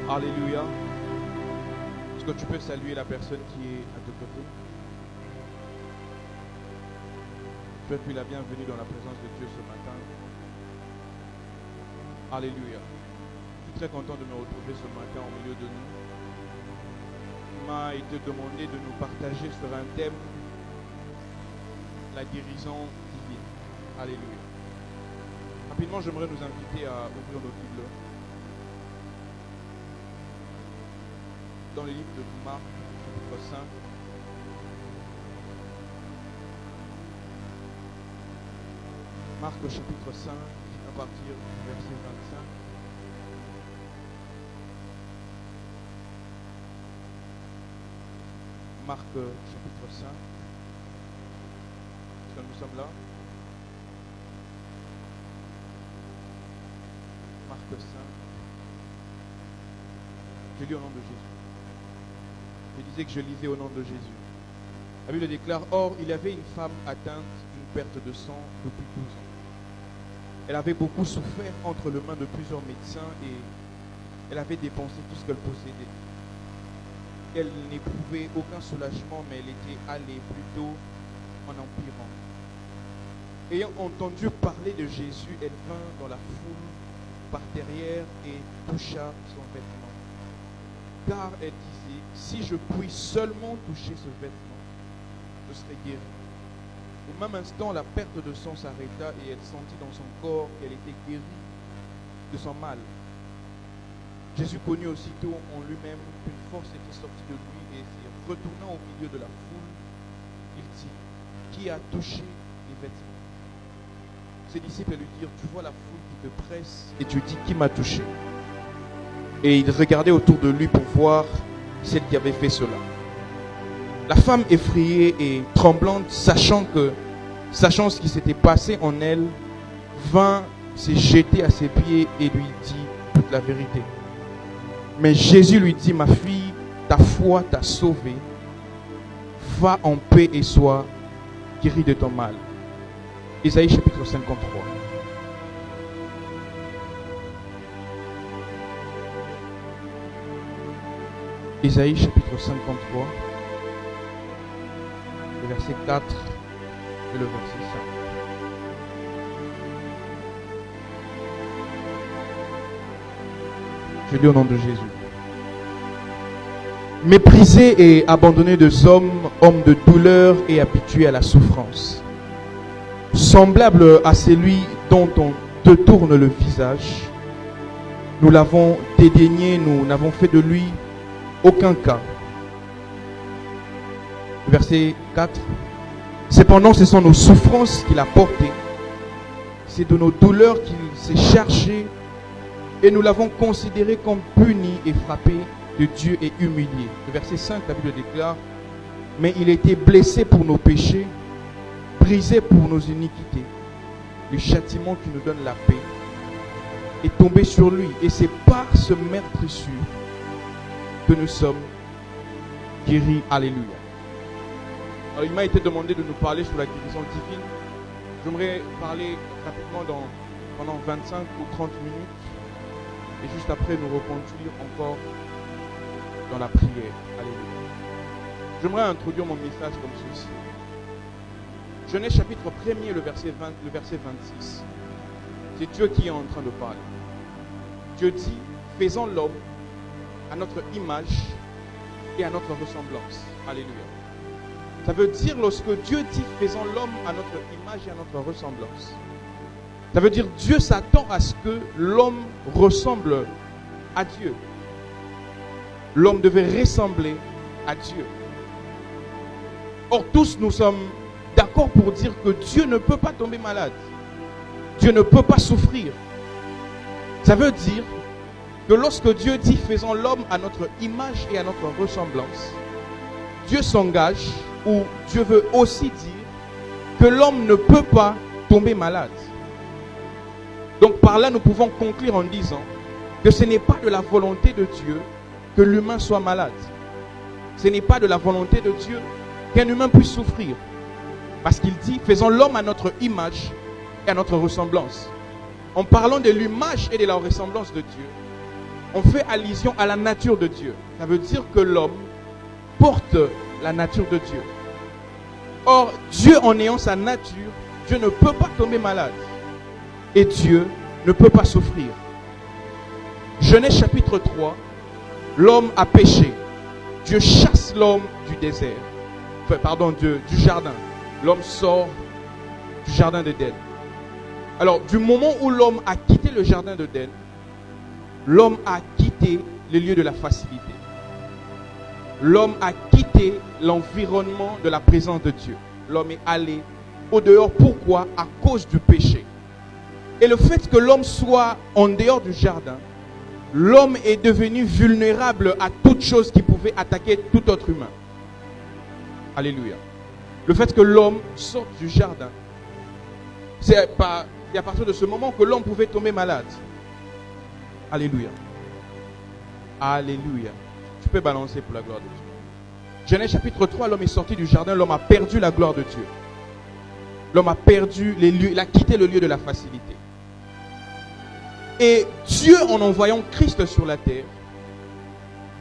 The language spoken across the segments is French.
Alléluia. Est-ce que tu peux saluer la personne qui est à tes côtés? Souhaite-lui la bienvenue dans la présence de Dieu ce matin. Alléluia. Je suis très content de me retrouver ce matin au milieu de nous. Il m'a été demandé de nous partager sur un thème, la guérison divine. Alléluia. Rapidement, j'aimerais nous inviter à ouvrir nos Bibles dans le livre de Marc, chapitre 5. Marc, chapitre 5, à partir du verset 25. Marc, chapitre 5. Est-ce que nous sommes là? Marc 5. Je lis au nom de Jésus. Je disais que je lisais au nom de Jésus. La Bible déclare, or, il y avait une femme atteinte d'une perte de sang depuis 12 ans. Elle avait beaucoup souffert entre les mains de plusieurs médecins et elle avait dépensé tout ce qu'elle possédait. Elle n'éprouvait aucun soulagement, mais elle était allée plutôt en empirant. Ayant entendu parler de Jésus, elle vint dans la foule par derrière et toucha son vêtement. Car elle disait, si je puis seulement toucher ce vêtement, je serai guérie. Au même instant, la perte de sang s'arrêta et elle sentit dans son corps qu'elle était guérie de son mal. Jésus connut aussitôt en lui-même qu'une force était sortie de lui et se retournant au milieu de la foule, il dit, qui a touché les vêtements? Ses disciples lui dirent, tu vois la foule qui te presse et tu dis, qui m'a touché? Et il regardait autour de lui pour voir celle qui avait fait cela. La femme effrayée et tremblante, sachant ce qui s'était passé en elle, vint se jeter à ses pieds et lui dit toute la vérité. Mais Jésus lui dit, ma fille, ta foi t'a sauvée. Va en paix et sois guérie de ton mal. Isaïe chapitre 53. Isaïe chapitre 53, le verset 4 et le verset 5. Je lis au nom de Jésus. Méprisé et abandonné des hommes, homme de douleur et habitué à la souffrance, semblable à celui dont on te tourne le visage, nous l'avons dédaigné, nous n'avons fait de lui aucun cas. Verset 4. Cependant, ce sont nos souffrances qu'il a portées. C'est de nos douleurs qu'il s'est chargé. Et nous l'avons considéré comme puni et frappé de Dieu et humilié. Le verset 5, la Bible déclare, mais il a été blessé pour nos péchés, brisé pour nos iniquités. Le châtiment qui nous donne la paix est tombé sur lui. Et c'est par ce meurtrissure que nous sommes guéris. Alléluia. Alors, il m'a été demandé de nous parler sur la guérison divine. J'aimerais parler rapidement pendant 25 ou 30 minutes. Et juste après, nous reconduire encore dans la prière. Alléluia. J'aimerais introduire mon message comme ceci. Genèse chapitre 1er, le verset 26. C'est Dieu qui est en train de parler. Dieu dit, faisons l'homme à notre image et à notre ressemblance. Alléluia. Ça veut dire, lorsque Dieu dit, faisons l'homme à notre image et à notre ressemblance, ça veut dire Dieu s'attend à ce que l'homme ressemble à Dieu. L'homme devait ressembler à Dieu. Or, tous nous sommes d'accord pour dire que Dieu ne peut pas tomber malade. Dieu ne peut pas souffrir. Ça veut dire que lorsque Dieu dit faisons l'homme à notre image et à notre ressemblance, Dieu s'engage, ou Dieu veut aussi dire que l'homme ne peut pas tomber malade. Donc par là, nous pouvons conclure en disant que ce n'est pas de la volonté de Dieu que l'humain soit malade. Ce n'est pas de la volonté de Dieu qu'un humain puisse souffrir. Parce qu'il dit, faisons l'homme à notre image et à notre ressemblance. En parlant de l'image et de la ressemblance de Dieu, on fait allusion à la nature de Dieu. Ça veut dire que l'homme porte la nature de Dieu. Or, Dieu, en ayant sa nature, Dieu ne peut pas tomber malade. Et Dieu ne peut pas souffrir. Genèse chapitre 3, l'homme a péché. Dieu chasse l'homme du désert. Du jardin. L'homme sort du jardin d'Éden. Alors, du moment où l'homme a quitté le jardin d'Éden, l'homme a quitté le lieu de la facilité. L'homme a quitté l'environnement de la présence de Dieu. L'homme est allé au dehors. Pourquoi? À cause du péché. Et le fait que l'homme soit en dehors du jardin, l'homme est devenu vulnérable à toute chose qui pouvait attaquer tout autre humain. Alléluia. Le fait que l'homme sorte du jardin, c'est à partir de ce moment que l'homme pouvait tomber malade. Alléluia. Alléluia. Tu peux balancer pour la gloire de Dieu. Genèse chapitre 3, l'homme est sorti du jardin, l'homme a perdu la gloire de Dieu. L'homme a perdu les lieux, il a quitté le lieu de la facilité. Et Dieu, en envoyant Christ sur la terre,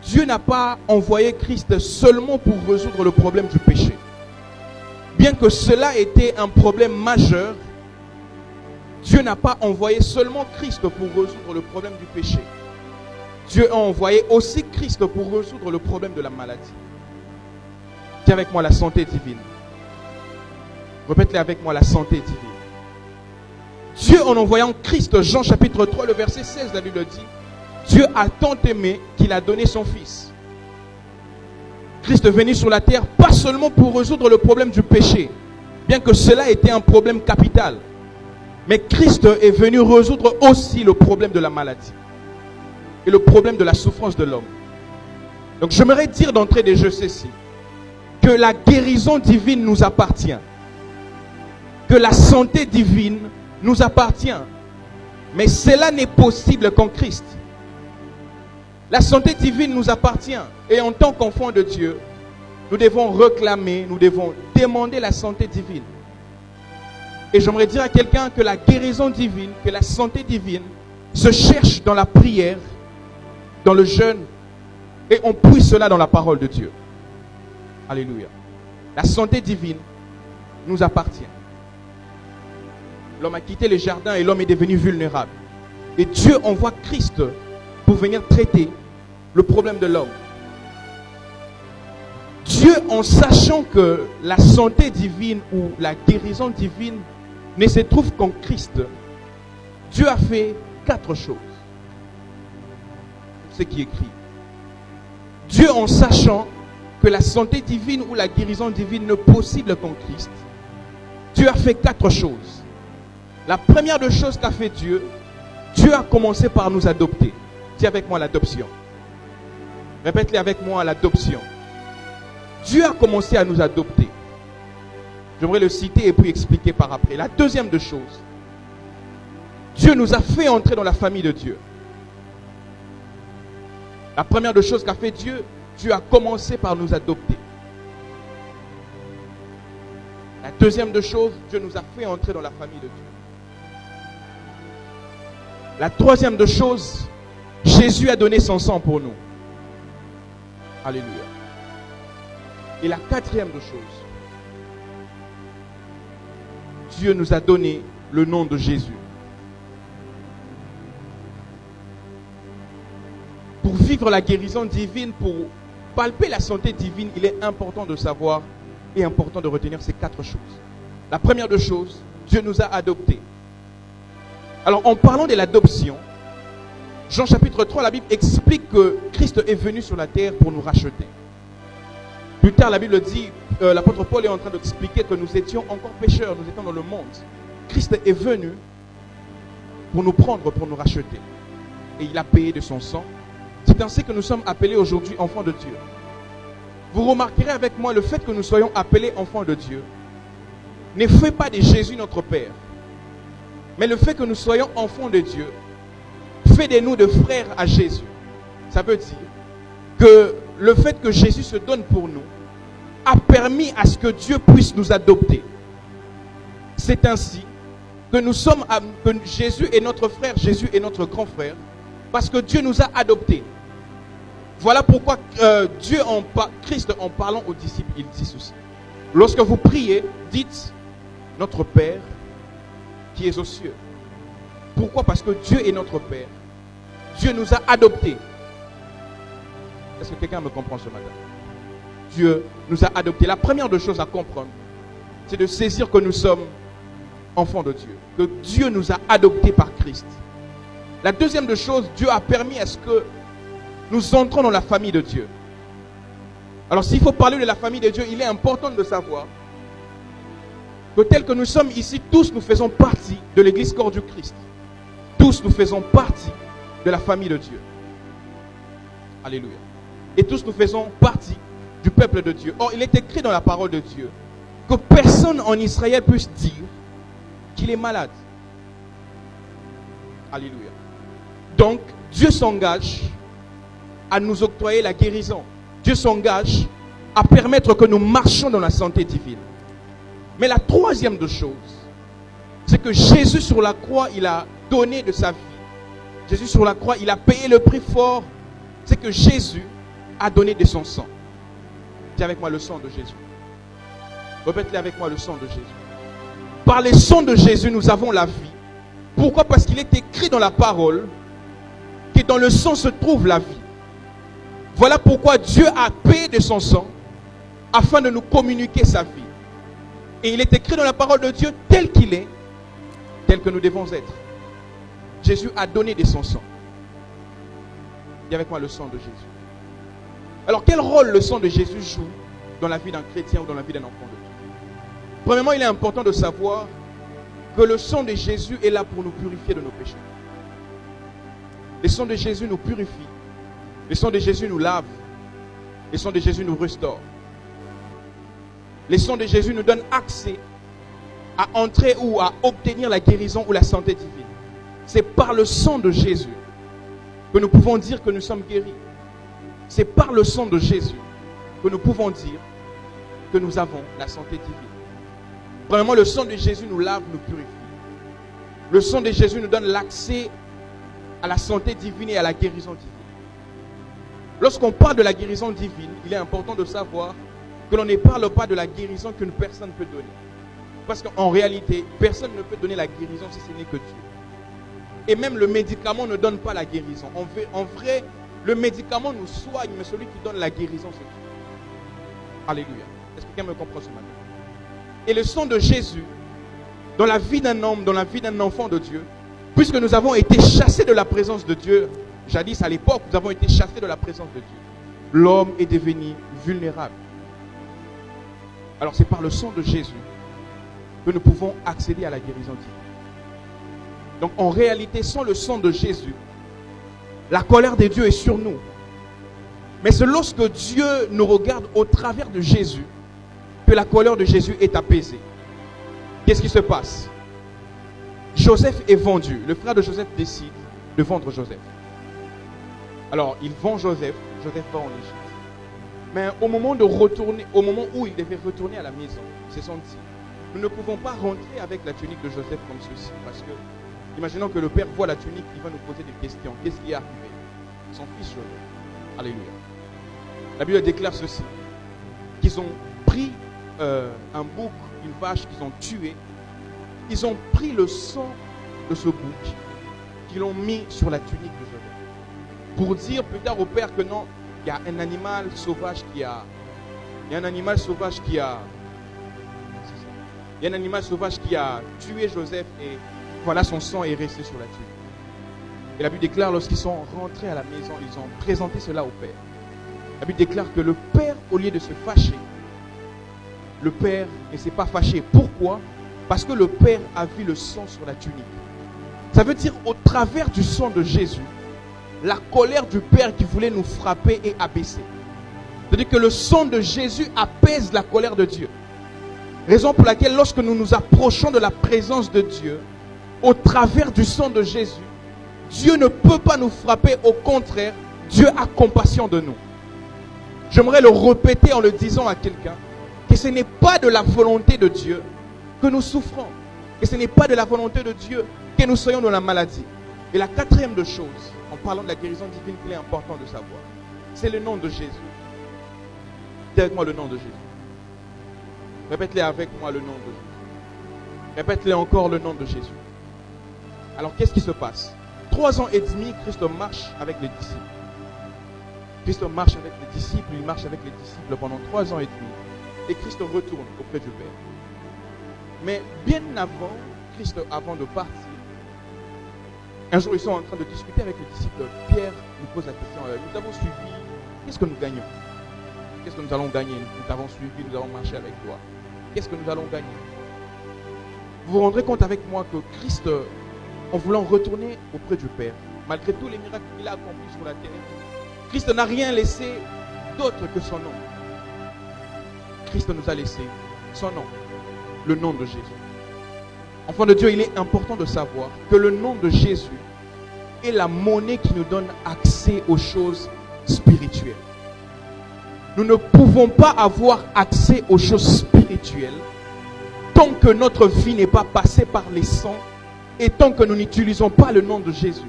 Dieu n'a pas envoyé Christ seulement pour résoudre le problème du péché. Bien que cela était un problème majeur, Dieu n'a pas envoyé seulement Christ pour résoudre le problème du péché. Dieu a envoyé aussi Christ pour résoudre le problème de la maladie. Dis avec moi la santé divine. Répète-le avec moi, la santé divine. Dieu, en envoyant Christ, Jean chapitre 3, le verset 16, la Bible dit, Dieu a tant aimé qu'il a donné son Fils. Christ est venu sur la terre, pas seulement pour résoudre le problème du péché, bien que cela était un problème capital. Mais Christ est venu résoudre aussi le problème de la maladie et le problème de la souffrance de l'homme. Donc j'aimerais dire d'entrée de jeu ceci, que la guérison divine nous appartient, que la santé divine nous appartient, mais cela n'est possible qu'en Christ. La santé divine nous appartient, et en tant qu'enfants de Dieu, nous devons réclamer, nous devons demander la santé divine. Et j'aimerais dire à quelqu'un que la guérison divine, que la santé divine se cherche dans la prière, dans le jeûne, et on puise cela dans la parole de Dieu. Alléluia. La santé divine nous appartient. L'homme a quitté le jardin et l'homme est devenu vulnérable. Et Dieu envoie Christ pour venir traiter le problème de l'homme. Dieu, en sachant que la santé divine ou la guérison divine ne se trouve qu'en Christ, Dieu a fait 4 choses. C'est ce qui est écrit. Dieu, en sachant que la santé divine ou la guérison divine n'est possible qu'en Christ, Dieu a fait 4 choses. La première des choses qu'a fait Dieu, Dieu a commencé par nous adopter. Dis avec moi l'adoption. Répète-le avec moi, l'adoption. Dieu a commencé à nous adopter. J'aimerais le citer et puis expliquer par après. La deuxième des choses, Dieu nous a fait entrer dans la famille de Dieu. La première des choses qu'a fait Dieu, Dieu a commencé par nous adopter. La deuxième des choses, Dieu nous a fait entrer dans la famille de Dieu. La troisième des choses, Jésus a donné son sang pour nous. Alléluia. Et la quatrième des choses, Dieu nous a donné le nom de Jésus. Pour vivre la guérison divine, pour palper la santé divine, il est important de savoir et important de retenir ces 4 choses. La première des choses, Dieu nous a adoptés. Alors, en parlant de l'adoption, Jean chapitre 3, la Bible explique que Christ est venu sur la terre pour nous racheter. Plus tard, la Bible dit, l'apôtre Paul est en train d'expliquer que nous étions encore pécheurs, nous étions dans le monde. Christ est venu pour nous prendre, pour nous racheter. Et il a payé de son sang. C'est ainsi que nous sommes appelés aujourd'hui enfants de Dieu. Vous remarquerez avec moi le fait que nous soyons appelés enfants de Dieu ne fait pas de Jésus notre Père. Mais le fait que nous soyons enfants de Dieu fait de nous de frères à Jésus. Ça veut dire que le fait que Jésus se donne pour nous a permis à ce que Dieu puisse nous adopter. C'est ainsi que nous sommes, que Jésus est notre frère, Jésus est notre grand frère. Parce que Dieu nous a adoptés. Voilà pourquoi Christ, en parlant aux disciples, il dit ceci. Lorsque vous priez, dites notre Père qui est aux cieux. Pourquoi? Parce que Dieu est notre Père. Dieu nous a adoptés. Est-ce que quelqu'un me comprend ce matin? Dieu nous a adoptés. La première des choses à comprendre, c'est de saisir que nous sommes enfants de Dieu. Que Dieu nous a adoptés par Christ. La deuxième des choses, Dieu a permis à ce que nous entrons dans la famille de Dieu. Alors s'il faut parler de la famille de Dieu, il est important de savoir que tel que nous sommes ici, tous nous faisons partie de l'église corps du Christ. Tous nous faisons partie de la famille de Dieu. Alléluia. Et tous nous faisons partie du peuple de Dieu. Or, il est écrit dans la parole de Dieu que personne en Israël puisse dire qu'il est malade. Alléluia. Donc, Dieu s'engage à nous octroyer la guérison. Dieu s'engage à permettre que nous marchions dans la santé divine. Mais la troisième des choses, c'est que Jésus sur la croix, il a donné de sa vie. Jésus sur la croix, il a payé le prix fort. C'est que Jésus a donné de son sang. Dis avec moi le sang de Jésus. Répète-le avec moi, le sang de Jésus. Par le sang de Jésus, nous avons la vie. Pourquoi? Parce qu'il est écrit dans la parole que dans le sang se trouve la vie. Voilà pourquoi Dieu a payé de son sang afin de nous communiquer sa vie. Et il est écrit dans la parole de Dieu tel qu'il est, tel que nous devons être. Jésus a donné de son sang. Dis avec moi le sang de Jésus. Alors quel rôle le sang de Jésus joue dans la vie d'un chrétien ou dans la vie d'un enfant de Dieu? Premièrement, il est important de savoir que le sang de Jésus est là pour nous purifier de nos péchés. Le sang de Jésus nous purifie. Le sang de Jésus nous lave. Le sang de Jésus nous restaure. Le sang de Jésus nous donne accès à entrer ou à obtenir la guérison ou la santé divine. C'est par le sang de Jésus que nous pouvons dire que nous sommes guéris. C'est par le sang de Jésus que nous pouvons dire que nous avons la santé divine. Premièrement, le sang de Jésus nous lave, nous purifie. Le sang de Jésus nous donne l'accès à la santé divine et à la guérison divine. Lorsqu'on parle de la guérison divine, il est important de savoir que l'on ne parle pas de la guérison qu'une personne peut donner. Parce qu'en réalité, personne ne peut donner la guérison si ce n'est que Dieu. Et même le médicament ne donne pas la guérison. En vrai, le médicament nous soigne, mais celui qui donne la guérison, c'est Dieu. Alléluia. Est-ce que quelqu'un me comprend ce matin? Et le sang de Jésus, dans la vie d'un homme, dans la vie d'un enfant de Dieu, puisque nous avons été chassés de la présence de Dieu, jadis à l'époque, nous avons été chassés de la présence de Dieu. L'homme est devenu vulnérable. Alors c'est par le sang de Jésus que nous pouvons accéder à la guérison divine. Donc en réalité, sans le sang de Jésus, la colère de Dieu est sur nous. Mais c'est lorsque Dieu nous regarde au travers de Jésus que la colère de Jésus est apaisée. Qu'est-ce qui se passe? Joseph est vendu. Le frère de Joseph décide de vendre Joseph. Alors, il vend Joseph. Joseph va en Égypte. Mais au moment où il devait retourner à la maison, c'est son dit, nous ne pouvons pas rentrer avec la tunique de Joseph comme ceci. Parce que, imaginons que le père voit la tunique, il va nous poser des questions. Qu'est-ce qui est arrivé? Son fils Joseph. Alléluia. La Bible déclare ceci. Qu'ils ont pris un bouc, une vache qu'ils ont tué. Ils ont pris le sang de ce bouc, qu'ils l'ont mis sur la tunique de Joseph. Pour dire plus tard au père que non, il y a un animal sauvage qui a... Il y a un animal sauvage qui a... Il y a un animal sauvage qui a tué Joseph et voilà, son sang est resté sur la tunique. Et la Bible déclare, lorsqu'ils sont rentrés à la maison, ils ont présenté cela au père. La Bible déclare que le père, au lieu de se fâcher, le père ne s'est pas fâché. Pourquoi? Parce que le père a vu le sang sur la tunique. Ça veut dire au travers du sang de Jésus, la colère du père qui voulait nous frapper est abaissée. C'est-à-dire que le sang de Jésus apaise la colère de Dieu. Raison pour laquelle lorsque nous nous approchons de la présence de Dieu, au travers du sang de Jésus, Dieu ne peut pas nous frapper. Au contraire, Dieu a compassion de nous. J'aimerais le répéter en le disant à quelqu'un, que ce n'est pas de la volonté de Dieu que nous souffrons. Que ce n'est pas de la volonté de Dieu que nous soyons dans la maladie. Et la quatrième de choses, en parlant de la guérison divine qu'il est important de savoir. C'est le nom de Jésus. Dis avec moi le nom de Jésus. Répète-les avec moi le nom de Jésus. Répète-les encore le nom de Jésus. Alors qu'est-ce qui se passe? 3 ans et demi, Christ marche avec les disciples. Christ marche avec les disciples, il marche avec les disciples pendant 3 ans et demi. Et Christ retourne auprès du Père. Mais bien avant, Christ avant de partir, un jour ils sont en train de discuter avec les disciples. Pierre nous pose la question, nous avons suivi, qu'est-ce que nous gagnons? Qu'est-ce que nous allons gagner? Nous t'avons suivi, nous avons marché avec toi. Qu'est-ce que nous allons gagner? Vous vous rendrez compte avec moi que Christ, en voulant retourner auprès du Père, malgré tous les miracles qu'il a accomplis sur la terre, Christ n'a rien laissé d'autre que son nom. Christ nous a laissé son nom, le nom de Jésus. Enfant de Dieu, il est important de savoir que le nom de Jésus est la monnaie qui nous donne accès aux choses spirituelles. Nous ne pouvons pas avoir accès aux choses spirituelles tant que notre vie n'est pas passée par les sangs et tant que nous n'utilisons pas le nom de Jésus.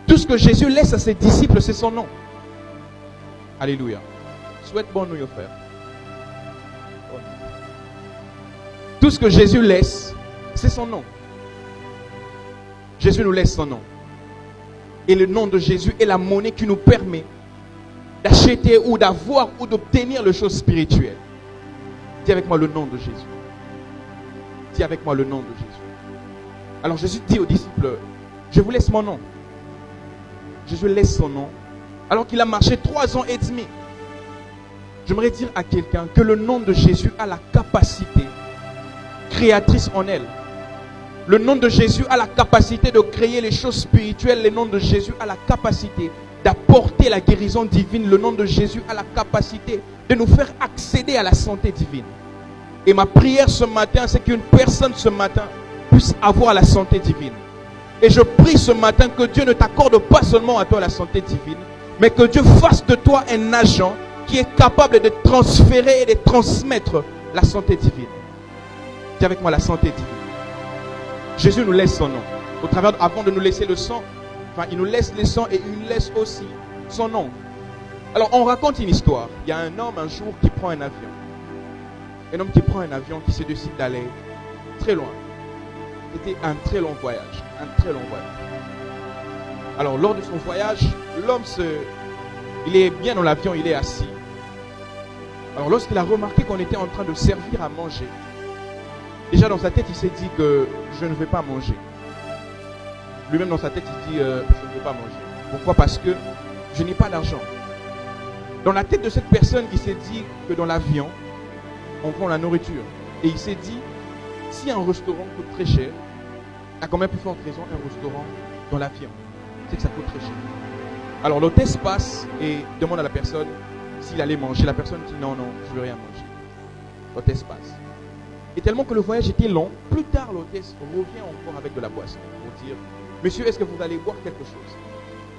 Tout ce que Jésus laisse à ses disciples, c'est son nom. Alléluia. Souhaite bon nuit, frère. Tout ce que Jésus laisse, c'est son nom. Jésus nous laisse son nom. Et le nom de Jésus est la monnaie qui nous permet d'acheter ou d'avoir ou d'obtenir les choses spirituelles. Dis avec moi le nom de Jésus. Dis avec moi le nom de Jésus. Alors Jésus dit aux disciples, je vous laisse mon nom. Jésus laisse son nom alors qu'il a marché 3 ans et demi. J'aimerais dire à quelqu'un que le nom de Jésus a la capacité créatrice en elle. Le nom de Jésus a la capacité de créer les choses spirituelles. Le nom de Jésus a la capacité d'apporter la guérison divine. Le nom de Jésus a la capacité de nous faire accéder à la santé divine. Et ma prière ce matin, c'est qu'une personne ce matin puisse avoir la santé divine. Et je prie ce matin que Dieu ne t'accorde pas seulement à toi la santé divine, mais que Dieu fasse de toi un agent qui est capable de transférer et de transmettre la santé divine. Dis avec moi la santé divine. Jésus nous laisse son nom. Au travers, avant de nous laisser le sang, il nous laisse le sang et il nous laisse aussi son nom. Alors on raconte une histoire. Il y a un homme un jour qui prend un avion. Un homme qui prend un avion qui se décide d'aller très loin. C'était un très long voyage. Un très long voyage. Alors lors de son voyage, l'homme il est bien dans l'avion, il est assis. Alors lorsqu'il a remarqué qu'on était en train de servir à manger, déjà dans sa tête il s'est dit que je ne vais pas manger. Lui-même dans sa tête il dit je ne vais pas manger. Pourquoi? Parce que je n'ai pas d'argent. Dans la tête de cette personne, il s'est dit que dans l'avion, on vend la nourriture. Et il s'est dit, si un restaurant coûte très cher, à combien plus forte raison un restaurant dans l'avion? C'est que ça coûte très cher. Alors l'hôtesse passe et demande à la personne s'il allait manger. La personne dit non, je ne veux rien manger. L'hôtesse passe. Et tellement que le voyage était long, plus tard l'hôtesse revient encore avec de la boisson pour dire, monsieur, est-ce que vous allez boire quelque chose?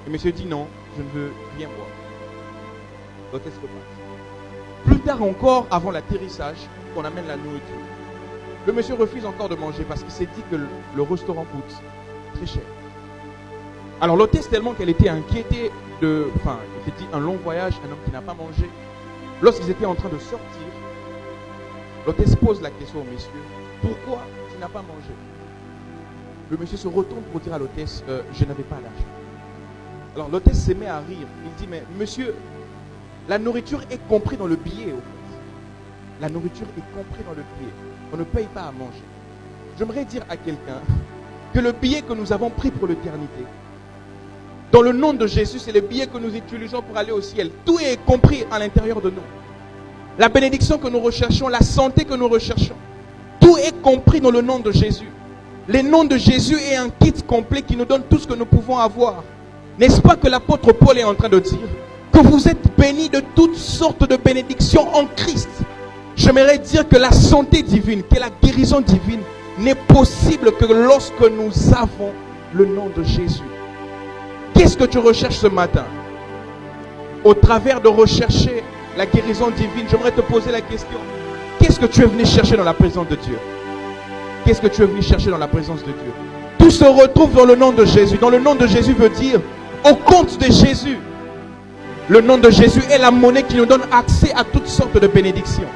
Et monsieur dit non, je ne veux rien boire. L'hôtesse repart. Plus tard encore, avant l'atterrissage, on amène la nourriture. Le monsieur refuse encore de manger parce qu'il s'est dit que le restaurant coûte très cher. Alors l'hôtesse, tellement qu'elle était inquiétée il s'est dit un long voyage, un homme qui n'a pas mangé. Lorsqu'ils étaient en train de sortir, l'hôtesse pose la question au monsieur, pourquoi tu n'as pas mangé? Le monsieur se retourne pour dire à l'hôtesse, je n'avais pas d'argent. Alors l'hôtesse se met à rire. Il dit, mais monsieur, la nourriture est comprise dans le billet. Au fait. La nourriture est comprise dans le billet. On ne paye pas à manger. J'aimerais dire à quelqu'un que le billet que nous avons pris pour l'éternité, dans le nom de Jésus, c'est le billet que nous utilisons pour aller au ciel. Tout est compris à l'intérieur de nous. La bénédiction que nous recherchons, la santé que nous recherchons, tout est compris dans le nom de Jésus. Le nom de Jésus est un kit complet qui nous donne tout ce que nous pouvons avoir. N'est-ce pas que l'apôtre Paul est en train de dire que vous êtes bénis de toutes sortes de bénédictions en Christ? J'aimerais dire que la santé divine, que la guérison divine n'est possible que lorsque nous avons le nom de Jésus. Qu'est-ce que tu recherches ce matin? Au travers de rechercher la guérison divine, j'aimerais te poser la question. Qu'est-ce que tu es venu chercher dans la présence de Dieu? Qu'est-ce que tu es venu chercher dans la présence de Dieu? Tout se retrouve dans le nom de Jésus. Dans le nom de Jésus veut dire au compte de Jésus. Le nom de Jésus est la monnaie qui nous donne accès à toutes sortes de bénédictions.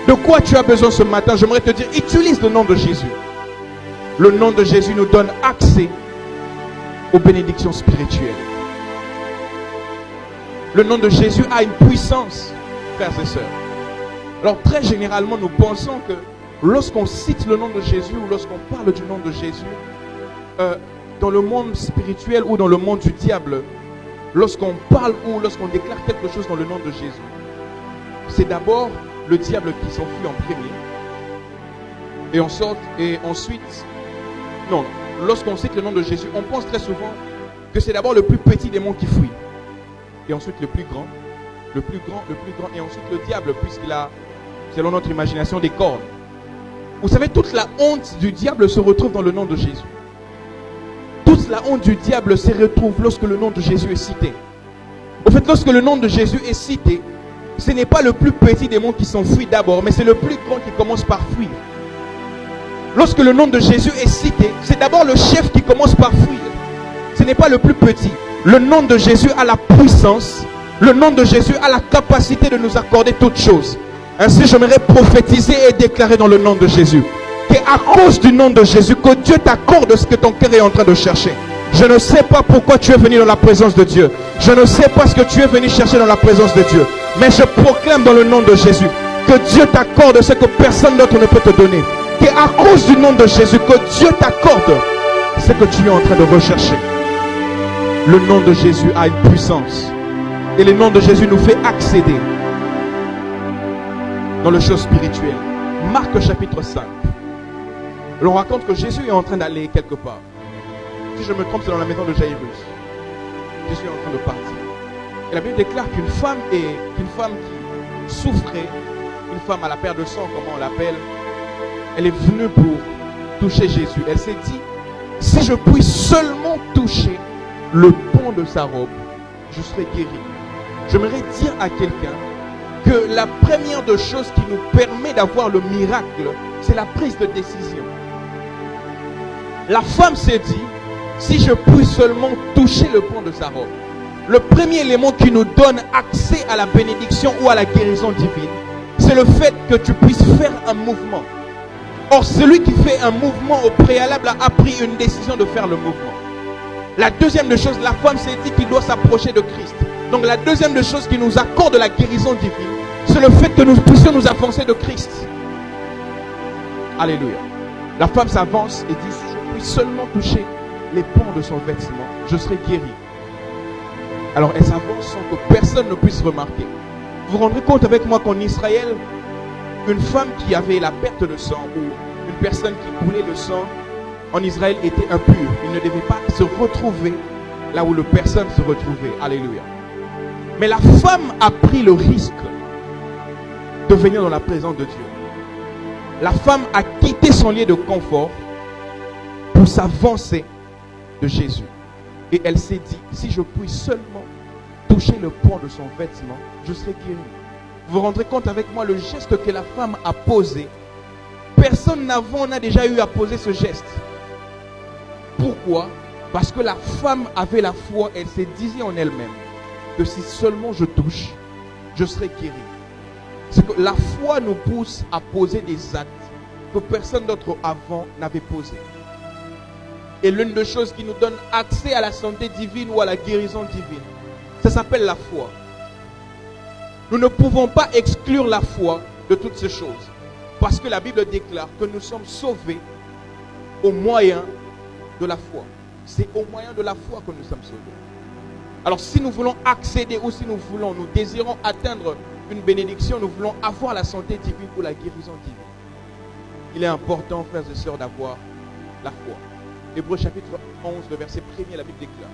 De quoi tu as besoin ce matin? J'aimerais te dire, utilise le nom de Jésus. Le nom de Jésus nous donne accès aux bénédictions spirituelles. Le nom de Jésus a une puissance, frères et sœurs. Alors très généralement, nous pensons que lorsqu'on cite le nom de Jésus ou lorsqu'on parle du nom de Jésus, dans le monde spirituel ou dans le monde du diable, lorsqu'on parle ou lorsqu'on déclare quelque chose dans le nom de Jésus, c'est d'abord le diable qui s'enfuit en premier. Et ensuite, non, lorsqu'on cite le nom de Jésus, on pense très souvent que c'est d'abord le plus petit démon qui fuit. Et ensuite le plus grand, et ensuite le diable, puisqu'il a, selon notre imagination, des cornes. Vous savez, toute la honte du diable se retrouve dans le nom de Jésus. Toute la honte du diable se retrouve lorsque le nom de Jésus est cité. Au fait, lorsque le nom de Jésus est cité, ce n'est pas le plus petit démon qui s'enfuit d'abord, mais c'est le plus grand qui commence par fuir. Lorsque le nom de Jésus est cité, c'est d'abord le chef qui commence par fuir. Ce n'est pas le plus petit. Le nom de Jésus a la puissance. Le nom de Jésus a la capacité de nous accorder toutes choses. Ainsi, j'aimerais prophétiser et déclarer dans le nom de Jésus qu'à cause du nom de Jésus, que Dieu t'accorde ce que ton cœur est en train de chercher. Je ne sais pas pourquoi tu es venu dans la présence de Dieu. Je ne sais pas ce que tu es venu chercher dans la présence de Dieu. Mais je proclame dans le nom de Jésus que Dieu t'accorde ce que personne d'autre ne peut te donner. Qu'à cause du nom de Jésus, que Dieu t'accorde ce que tu es en train de rechercher. Le nom de Jésus a une puissance. Et le nom de Jésus nous fait accéder dans les choses spirituelles. Marc chapitre 5. On raconte que Jésus est en train d'aller quelque part. Si je me trompe, c'est dans la maison de Jairus. Jésus est en train de partir. Et la Bible déclare qu'une femme qui souffrait, une femme à la perte de sang, comment on l'appelle, elle est venue pour toucher Jésus. Elle s'est dit, si je puis seulement toucher le pan de sa robe, je serai guéri. J'aimerais dire à quelqu'un que la première des choses qui nous permet d'avoir le miracle, c'est la prise de décision. La femme s'est dit, si je puis seulement toucher le pan de sa robe. Le premier élément qui nous donne accès à la bénédiction ou à la guérison divine, c'est le fait que tu puisses faire un mouvement. Or, celui qui fait un mouvement au préalable a pris une décision de faire le mouvement. La deuxième des choses, la femme s'est dit qu'il doit s'approcher de Christ. Donc la deuxième des choses qui nous accorde la guérison divine, c'est le fait que nous puissions nous avancer de Christ. Alléluia. La femme s'avance et dit, si je puis seulement toucher les pans de son vêtement, je serai guéri. Alors elle s'avance sans que personne ne puisse remarquer. Vous vous rendrez compte avec moi qu'en Israël, une femme qui avait la perte de sang ou une personne qui coulait le sang en Israël était impure. Il ne devait pas se retrouver là où le personne se retrouvait. Alléluia. Mais la femme a pris le risque de venir dans la présence de Dieu. La femme a quitté son lieu de confort pour s'avancer de Jésus. Et elle s'est dit, si je puis seulement toucher le pan de son vêtement, je serai guéri. Vous vous rendrez compte avec moi le geste que la femme a posé. Personne n'avant n'a déjà eu à poser ce geste. Pourquoi? Parce que la femme avait la foi. Elle s'est dit en elle-même que si seulement je touche, je serai guéri. C'est que la foi nous pousse à poser des actes que personne d'autre avant n'avait posés. Et l'une des choses qui nous donne accès à la santé divine ou à la guérison divine, ça s'appelle la foi. Nous ne pouvons pas exclure la foi de toutes ces choses. Parce que la Bible déclare que nous sommes sauvés au moyen de la foi. C'est au moyen de la foi que nous sommes sauvés. Alors si nous voulons accéder ou si nous désirons atteindre une bénédiction, nous voulons avoir la santé divine ou la guérison divine, il est important, frères et sœurs, d'avoir la foi. Hébreux chapitre 11, le verset 1er, la Bible déclare: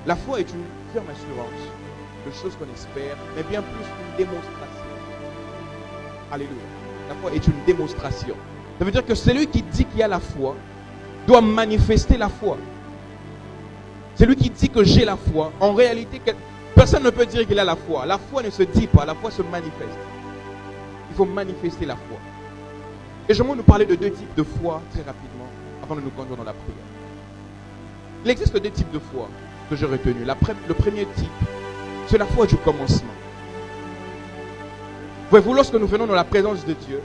la foi est une ferme assurance de choses qu'on espère, mais bien plus une démonstration. Alléluia. La foi est une démonstration. Ça veut dire que celui qui dit qu'il y a la foi doit manifester la foi. Celui qui dit que j'ai la foi, en réalité, personne ne peut dire qu'il a la foi. La foi ne se dit pas, la foi se manifeste. Il faut manifester la foi. Et j'aimerais nous parler de deux types de foi très rapidement, avant de nous conduire dans la prière. Il existe deux types de foi. que j'ai retenues. Le premier type, c'est la foi du commencement. Voyez-vous, lorsque nous venons dans la présence de Dieu,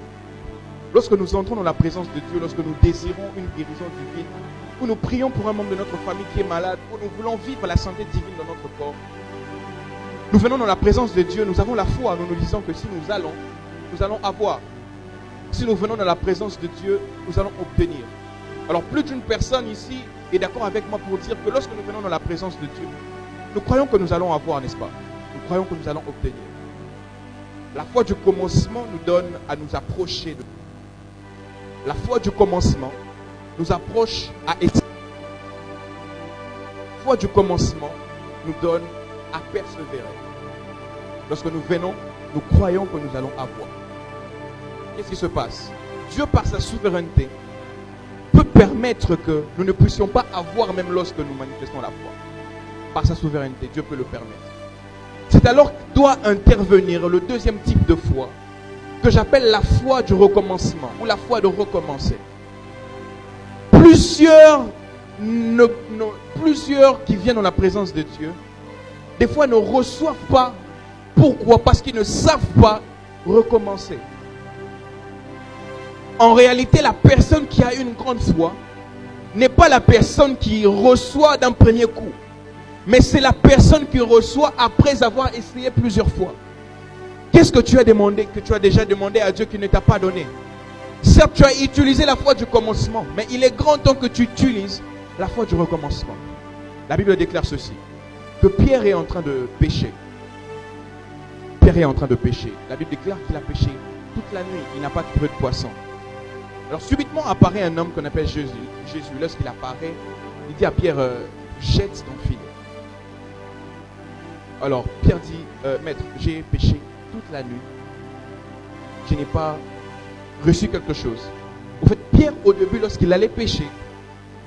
lorsque nous entrons dans la présence de Dieu, lorsque nous désirons une guérison divine, ou nous prions pour un membre de notre famille qui est malade, ou nous voulons vivre la santé divine dans notre corps, nous venons dans la présence de Dieu, nous avons la foi, nous nous disons que si nous allons avoir. Si nous venons dans la présence de Dieu, nous allons obtenir. Alors plus d'une personne ici est d'accord avec moi pour dire que lorsque nous venons dans la présence de Dieu, nous croyons que nous allons avoir, n'est-ce pas? Nous croyons que nous allons obtenir. La foi du commencement nous donne à nous approcher de Dieu. La foi du commencement nous approche à essayer. La foi du commencement nous donne à persévérer. Lorsque nous venons, nous croyons que nous allons avoir. Qu'est-ce qui se passe? Dieu, par sa souveraineté, peut permettre que nous ne puissions pas avoir même lorsque nous manifestons la foi. Par sa souveraineté, Dieu peut le permettre. C'est alors que doit intervenir le deuxième type de foi, que j'appelle la foi du recommencement, ou la foi de recommencer. Plusieurs qui viennent dans la présence de Dieu, des fois ne reçoivent pas. Pourquoi? Parce qu'ils ne savent pas recommencer. En réalité, la personne qui a une grande foi n'est pas la personne qui reçoit d'un premier coup, mais c'est la personne qui reçoit après avoir essayé plusieurs fois. Qu'est-ce que tu as demandé, que tu as déjà demandé à Dieu qui ne t'a pas donné? Certes, tu as utilisé la foi du commencement, mais il est grand temps que tu utilises la foi du recommencement. La Bible déclare ceci, que Pierre est en train de pécher. Pierre est en train de pécher. La Bible déclare qu'il a péché toute la nuit. Il n'a pas trouvé de poisson. Alors subitement apparaît un homme qu'on appelle Jésus. Jésus, lorsqu'il apparaît, il dit à Pierre, jette ton filet. Alors Pierre dit, maître, j'ai péché toute la nuit. Je n'ai pas reçu quelque chose. En fait, Pierre, au début, lorsqu'il allait pécher,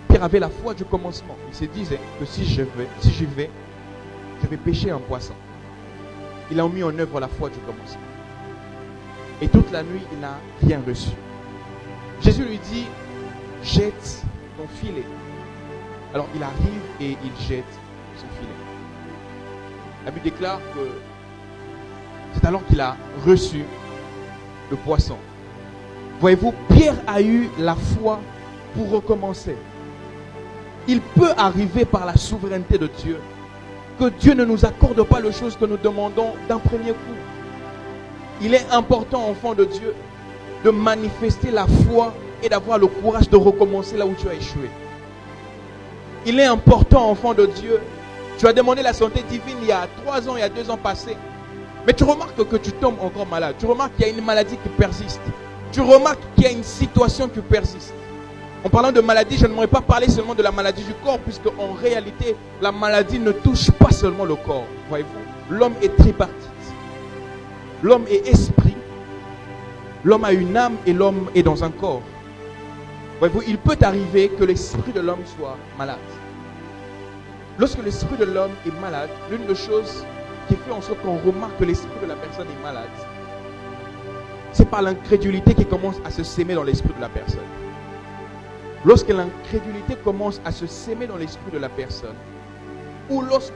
Pierre avait la foi du commencement. Il se disait que si j'y vais, je vais pêcher un poisson. Il a mis en œuvre la foi du commencement. Et toute la nuit, il n'a rien reçu. Jésus lui dit, jette ton filet. Alors il arrive et il jette son filet. La Bible déclare que c'est alors qu'il a reçu le poisson. Voyez-vous, Pierre a eu la foi pour recommencer. Il peut arriver par la souveraineté de Dieu que Dieu ne nous accorde pas les choses que nous demandons d'un premier coup. Il est important, enfant de Dieu, de manifester la foi et d'avoir le courage de recommencer là où tu as échoué. Il est important, enfant de Dieu, tu as demandé la santé divine il y a 3 ans, il y a 2 ans passés, mais tu remarques que tu tombes encore malade. Tu remarques qu'il y a une maladie qui persiste. Tu remarques qu'il y a une situation qui persiste. En parlant de maladie, je n'aimerais pas parler seulement de la maladie du corps, puisque en réalité, la maladie ne touche pas seulement le corps. Voyez-vous, l'homme est tripartite. L'homme est esprit, l'homme a une âme et l'homme est dans un corps. Voyez-vous, il peut arriver que l'esprit de l'homme soit malade. Lorsque l'esprit de l'homme est malade, l'une des choses qui fait en sorte qu'on remarque que l'esprit de la personne est malade, c'est par l'incrédulité qui commence à se s'aimer dans l'esprit de la personne. Lorsque l'incrédulité commence à se s'aimer dans l'esprit de la personne, ou lorsque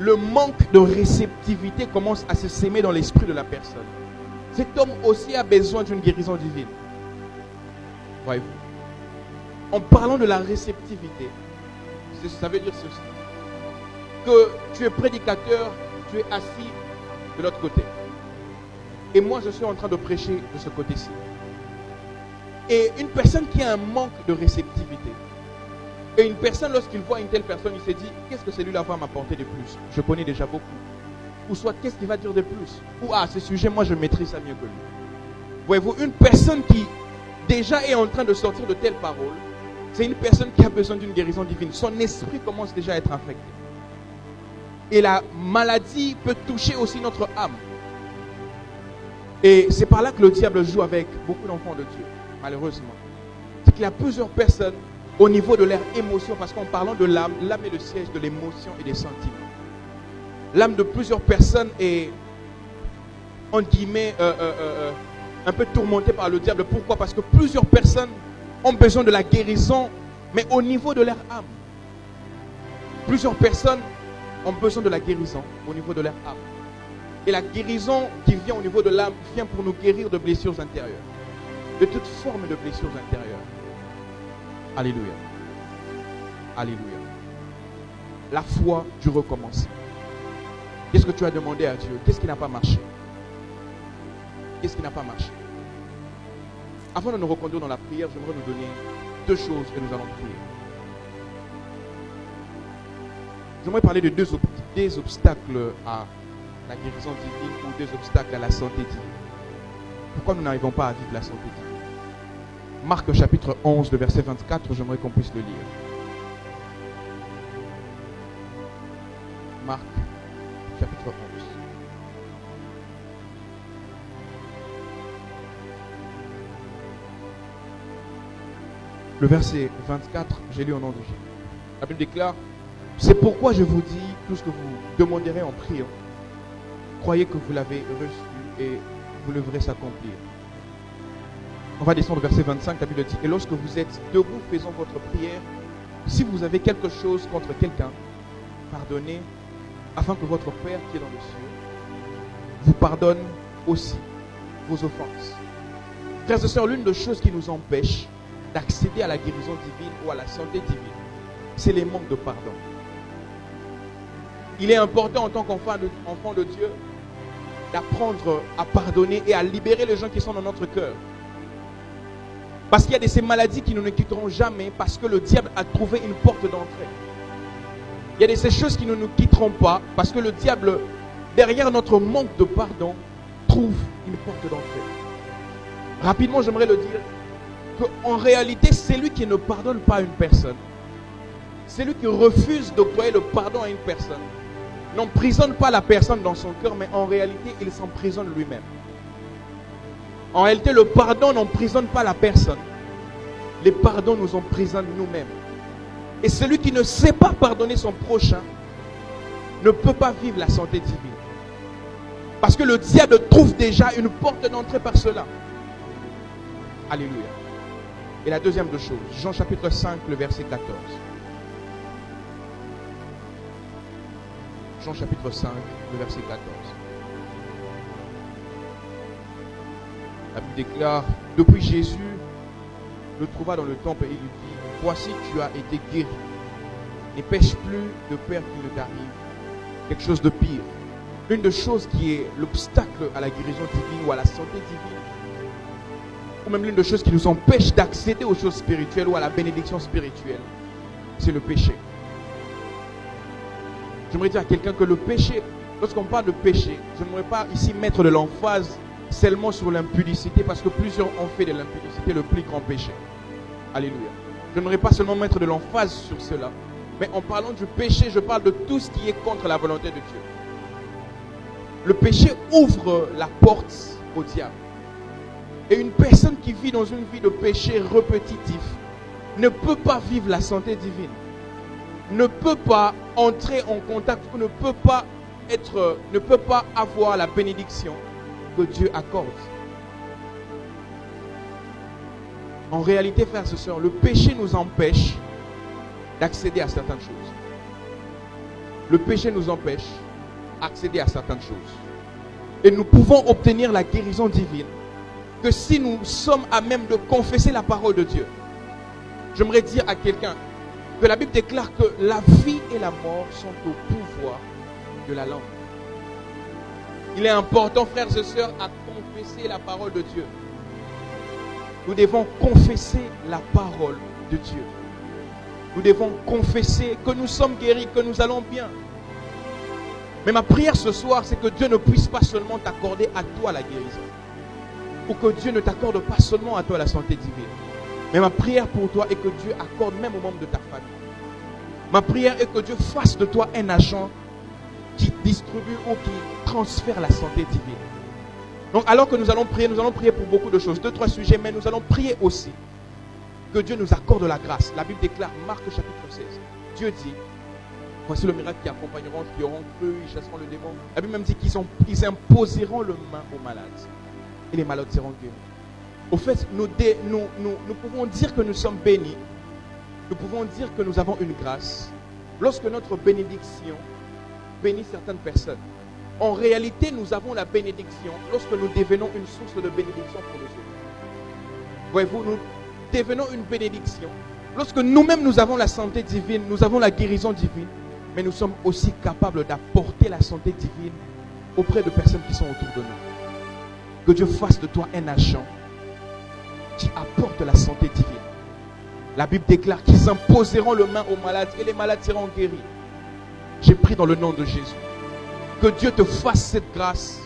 le manque de réceptivité commence à se s'aimer dans l'esprit de la personne, cet homme aussi a besoin d'une guérison divine. Voyez-vous, en parlant de la réceptivité, ça veut dire ceci, que tu es prédicateur, tu es assis de l'autre côté, et moi je suis en train de prêcher de ce côté-ci. Et une personne qui a un manque de réceptivité, et une personne, lorsqu'il voit une telle personne, il se dit, qu'est-ce que celui-là va m'apporter de plus? Je connais déjà beaucoup. Ou soit, qu'est-ce qu'il va dire de plus? Ou, ce sujet, moi je maîtrise ça mieux que lui. Voyez-vous, une personne qui déjà est en train de sortir de telles paroles, c'est une personne qui a besoin d'une guérison divine. Son esprit commence déjà à être infecté. Et la maladie peut toucher aussi notre âme. Et c'est par là que le diable joue avec beaucoup d'enfants de Dieu. Malheureusement, c'est qu'il y a plusieurs personnes au niveau de leur émotion, parce qu'en parlant de l'âme, l'âme est le siège de l'émotion et des sentiments. L'âme de plusieurs personnes est, entre guillemets, un peu tourmentée par le diable. Pourquoi? Parce que plusieurs personnes ont besoin de la guérison, mais au niveau de leur âme. Plusieurs personnes ont besoin de la guérison au niveau de leur âme. Et la guérison qui vient au niveau de l'âme vient pour nous guérir de blessures intérieures. De toute forme de blessures intérieures. Alléluia. Alléluia. La foi du recommencement. Qu'est-ce que tu as demandé à Dieu? Qu'est-ce qui n'a pas marché? Qu'est-ce qui n'a pas marché? Avant de nous reconduire dans la prière, j'aimerais nous donner deux choses que nous allons prier. J'aimerais parler de des obstacles à la guérison divine ou des obstacles à la santé divine. Pourquoi nous n'arrivons pas à vivre la santé divine? Marc chapitre 11, le verset 24, j'aimerais qu'on puisse le lire. Marc chapitre 11. Le verset 24, j'ai lu au nom de Jésus. La Bible déclare: c'est pourquoi je vous dis, tout ce que vous demanderez en priant, croyez que vous l'avez reçu et vous le verrez s'accomplir. On va descendre au verset 25, la Bible dit: et lorsque vous êtes debout faisant votre prière, si vous avez quelque chose contre quelqu'un, pardonnez, afin que votre Père qui est dans les cieux vous pardonne aussi vos offenses. Frères et sœurs, l'une des choses qui nous empêche d'accéder à la guérison divine ou à la santé divine, c'est les manques de pardon. Il est important en tant qu'enfant de Dieu d'apprendre à pardonner et à libérer les gens qui sont dans notre cœur. Parce qu'il y a de ces maladies qui nous ne quitteront jamais parce que le diable a trouvé une porte d'entrée. Il y a de ces choses qui ne nous quitteront pas parce que le diable, derrière notre manque de pardon, trouve une porte d'entrée. Rapidement, j'aimerais le dire qu'en réalité, celui qui ne pardonne pas à une personne, celui qui refuse d'octroyer le pardon à une personne, n'emprisonne pas la personne dans son cœur, mais en réalité, il s'emprisonne lui-même. En réalité, le pardon n'emprisonne pas la personne. Les pardons nous emprisonnent nous-mêmes. Et celui qui ne sait pas pardonner son prochain ne peut pas vivre la santé divine. Parce que le diable trouve déjà une porte d'entrée par cela. Alléluia. Et la deuxième des choses, Jean chapitre 5, le verset 14. Jean chapitre 5, le verset 14. La Bible déclare: depuis Jésus le trouva dans le temple et il lui dit: voici, tu as été guéri. Ne pêche plus de peur qu'il ne t'arrive quelque chose de pire. L'une des choses qui est l'obstacle à la guérison divine ou à la santé divine, ou même l'une des choses qui nous empêche d'accéder aux choses spirituelles ou à la bénédiction spirituelle, c'est le péché. J'aimerais dire à quelqu'un que le péché, lorsqu'on parle de péché, je n'aimerais pas ici mettre de l'emphase seulement sur l'impudicité, parce que plusieurs ont fait de l'impudicité le plus grand péché. Alléluia. Je n'aimerais pas seulement mettre de l'emphase sur cela, mais en parlant du péché, je parle de tout ce qui est contre la volonté de Dieu. Le péché ouvre la porte au diable. Et une personne qui vit dans une vie de péché répétitif ne peut pas vivre la santé divine, ne peut pas entrer en contact, ne peut pas avoir la bénédiction que Dieu accorde. En réalité, frères et sœurs, le péché nous empêche d'accéder à certaines choses. Le péché nous empêche d'accéder à certaines choses. Et nous pouvons obtenir la guérison divine que si nous sommes à même de confesser la parole de Dieu. J'aimerais dire à quelqu'un que la Bible déclare que la vie et la mort sont au pouvoir de la langue. Il est important, frères et sœurs, à confesser la parole de Dieu. Nous devons confesser la parole de Dieu. Nous devons confesser que nous sommes guéris, que nous allons bien. Mais ma prière ce soir, c'est que Dieu ne puisse pas seulement t'accorder à toi la guérison. Ou que Dieu ne t'accorde pas seulement à toi la santé divine. Mais ma prière pour toi est que Dieu accorde même aux membres de ta famille. Ma prière est que Dieu fasse de toi un agent qui distribue ou qui transfère la santé divine. Donc alors que nous allons prier pour beaucoup de choses, 2-3 sujets, mais nous allons prier aussi que Dieu nous accorde la grâce. La Bible déclare, Marc chapitre 16, Dieu dit: voici le miracle qui accompagneront, qui auront cru, ils chasseront le démon. La Bible même dit qu'ils imposeront le main aux malades. Et les malades seront guéris. Au fait, nous pouvons dire que nous sommes bénis. Nous pouvons dire que nous avons une grâce. lorsque notre bénédiction bénit certaines personnes, en réalité, nous avons la bénédiction lorsque nous devenons une source de bénédiction pour les autres. Voyez-vous, nous devenons une bénédiction lorsque nous-mêmes nous avons la santé divine, nous avons la guérison divine, mais nous sommes aussi capables d'apporter la santé divine auprès de personnes qui sont autour de nous. Que Dieu fasse de toi un agent qui apporte la santé divine. La Bible déclare qu'ils imposeront les mains aux malades et les malades seront guéris. J'ai pris dans le nom de Jésus. Que Dieu te fasse cette grâce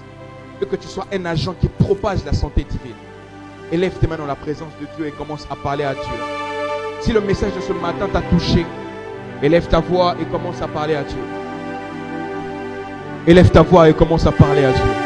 et que tu sois un agent qui propage la santé divine. Élève tes mains dans la présence de Dieu et commence à parler à Dieu. Si le message de ce matin t'a touché, élève ta voix et commence à parler à Dieu. Élève ta voix et commence à parler à Dieu.